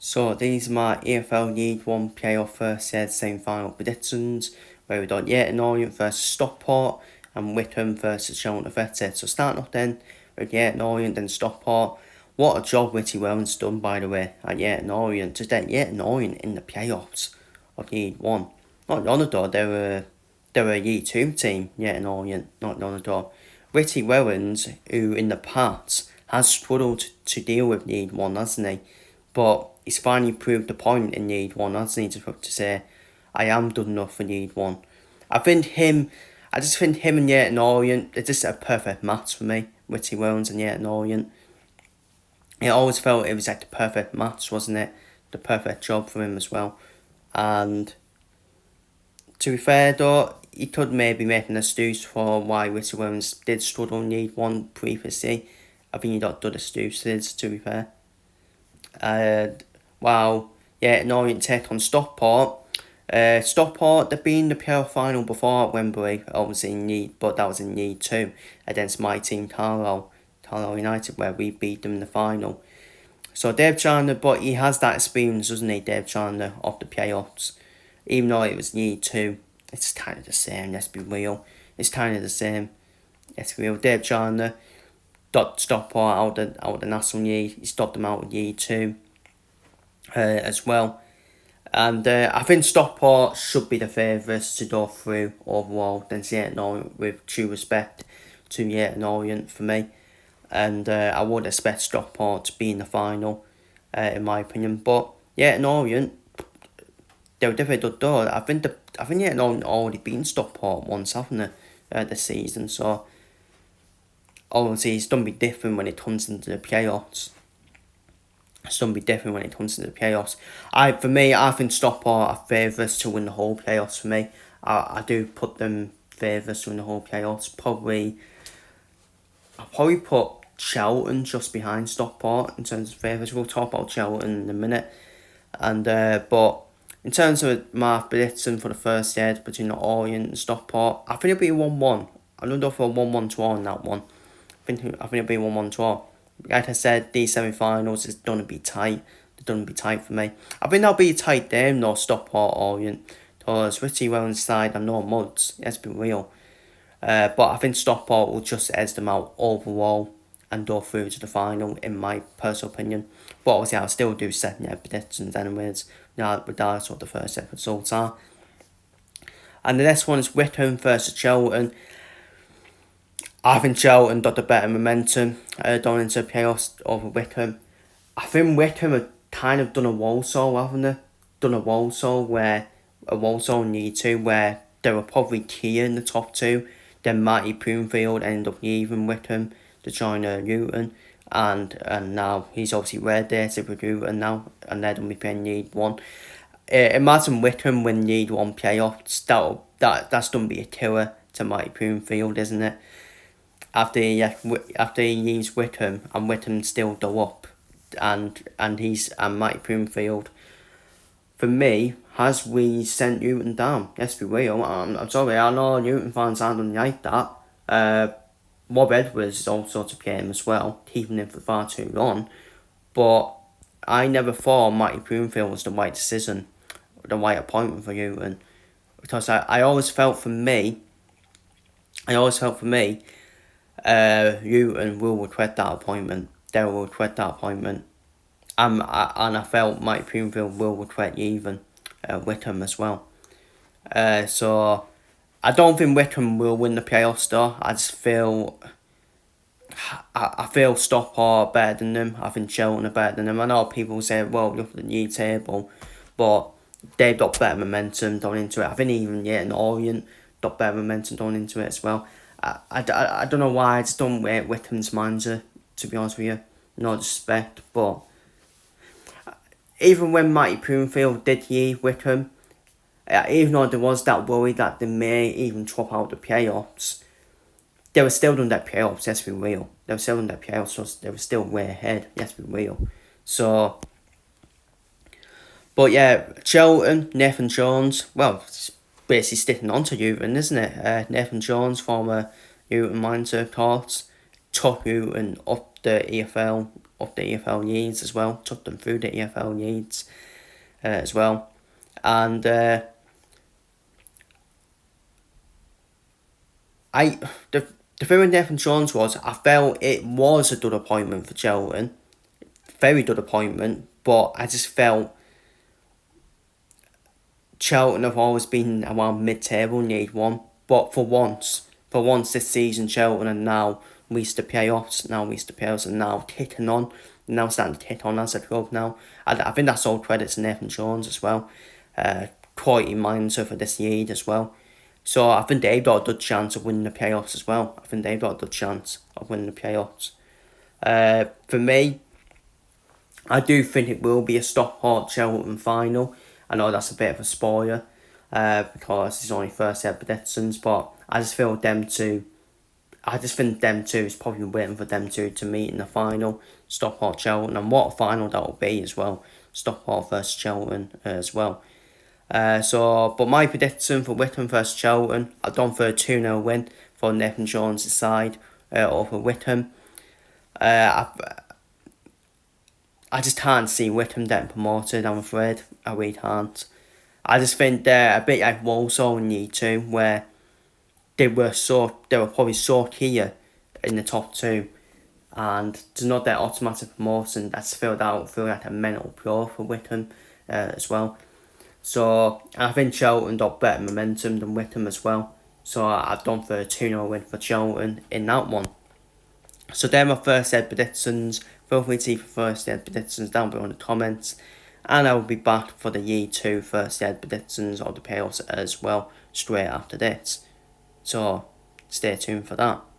So these are my EFL League 1 playoff first year semi-final predictions, where we got Leyton Orient versus Stockport and Wickham versus Shelton Athletic. So starting off then with Leyton Orient and Stockport. What a job Witty Wellens done, by the way, at Leyton Orient to get Leyton Orient in the playoffs of League 1. Not Lonador, they were a League 2 team, Leyton Orient, not Lonador. Witty Wellens, who in the past has struggled to deal with League 1, hasn't he? But he's finally proved the point in League 1, hasn't he, to say, I am good enough for League 1. I just think him and Leyton Orient, it's just a perfect match for me, Witty Wellens and Leyton Orient. I always felt it was like the perfect match, wasn't it? The perfect job for him as well. And to be fair though, he could maybe make an excuse for why Witty Wellens did struggle in League 1 previously. I think he got good excuses, to be fair. Wow, yeah, Orient take on Stockport. Stockport, they've been in the playoff final before at Wembley, obviously in League, but that was in League 2 against my team Carlisle United, where we beat them in the final. So Dave Chandler, but he has that experience, doesn't he, Dave Chandler, of the playoffs. Even though it was League 2, it's kind of the same, let's be real. It's kind of the same, let's be real. Dave Chandler got Stockport out of the National League. He stopped them out of League 2 as well. And I think Stockport should be the favourites to go through overall than Leyton Orient, with due respect to Leyton Orient for me. And I would expect Stockport to be in the final, in my opinion. But Leyton Orient, they were definitely good though. I think Leyton Orient already beaten Stockport once, haven't they, this season. So obviously it's going to be different when it comes into the playoffs. It's going to be different when it comes to the playoffs. I think Stockport are favourites to win the whole playoffs for me. I do put them favourites to win the whole playoffs. I'll probably put Shelton just behind Stockport in terms of favourites. We'll talk about Shelton in a minute. And but in terms of my prediction for the first head between the Orient and Stockport, I think it'll be 1-1. I'm going to go for a 1-1 draw in that one. I think it'll be a 1-1 draw. Like I said, these semi-finals is going to be tight. They're going to be tight for me. I think they'll be a tight game, though, Stockport Orient. Because Witty Wellens' side are no muds. Let's be real. But I think Stockport will just edge them out overall and go through to the final, in my personal opinion. But obviously, I'll still do second year predictions anyways, regardless of what the first set results are. And the next one is Wickham versus Shelton. I think Shelton got the better momentum going into the playoffs over Wickham. I think Wickham have kind of done a Walsall, haven't they? Done a Walsall in League 2 where they were probably key in the top two. Then Matty Broomfield ended up leaving Wickham to join Luton. And now he's obviously ready to with Luton now, and they're going to be playing League 1. Imagine Wickham win League 1 playoffs. That's going to be a killer to Matty Broomfield, isn't it? After he leaves Wickham and Wickham still go up, and Matty Broomfield, for me, has we sent Luton down. Let's be real. I'm sorry, I know Luton fans aren't like that. Rob Edwards is also to play him as well, keeping him for far too long. But I never thought Matty Broomfield was the right decision, the right appointment for Luton, because I always felt for me. Luton will regret that appointment. They will regret that appointment. And I felt Mike Broomfield will regret even Wickham as well. So I don't think Wickham will win the playoffs though. I just feel I feel Stockport are better than them. I think Shelton are better than them. I know people say, well, look at the league table, but they've got better momentum going into it. I think even Orient got better momentum going into it as well. I don't know why I just don't rate Wickham's manager, to be honest with you. No disrespect, but even when Matty Broomfield did leave Wickham, even though there was that worry that they may even drop out the playoffs, they were still doing that playoffs, let's be real. They were still doing that playoffs, so they were still way ahead, let's be real. So, but yeah, Shelton, Nathan Jones, well, it's basically sticking on to Luton, isn't it? Nathan Jones, former Luton manager, of course, took Luton up the EFL up the EFL leads as well, took them through the EFL leads as well. And the thing with Nathan Jones was, I felt it was a good appointment for Charlton, very good appointment, but I just felt Charlton have always been around mid-table in League One, but for once this season, Charlton are now reached the playoffs, and now kicking on, now starting to kick on as a club now. I think that's all credit to Nathan Jones as well, quality manager for this league as well. So I think they've got a good chance of winning the playoffs as well. For me, I do think it will be a Stockport-Charlton final. I know that's a bit of a spoiler, because it's only first ever predictions, but I just think them two is probably waiting for them two to meet in the final, Stockport-Charlton, and what a final that will be as well, Stockport versus Charlton as well. But my prediction for Wickham versus Charlton, I've gone for a 2-0 win for Nathan Jones' side over Wickham. I just can't see Wickham getting promoted, I'm afraid. I really can't. I just think they're a bit like Walsall in League 2, where they were probably so key in the top two, and to not that automatic promotion, that's feel like a mental blow for Wickham as well. So I think Charlton got better momentum than Wickham as well. So I've gone for a 2-0 win for Charlton in that one. So they're my first head predictions. Feel free to leave your first head predictions down below in the comments. And I will be back for the Year 2 first head predictions of the playoffs as well, straight after this. So stay tuned for that.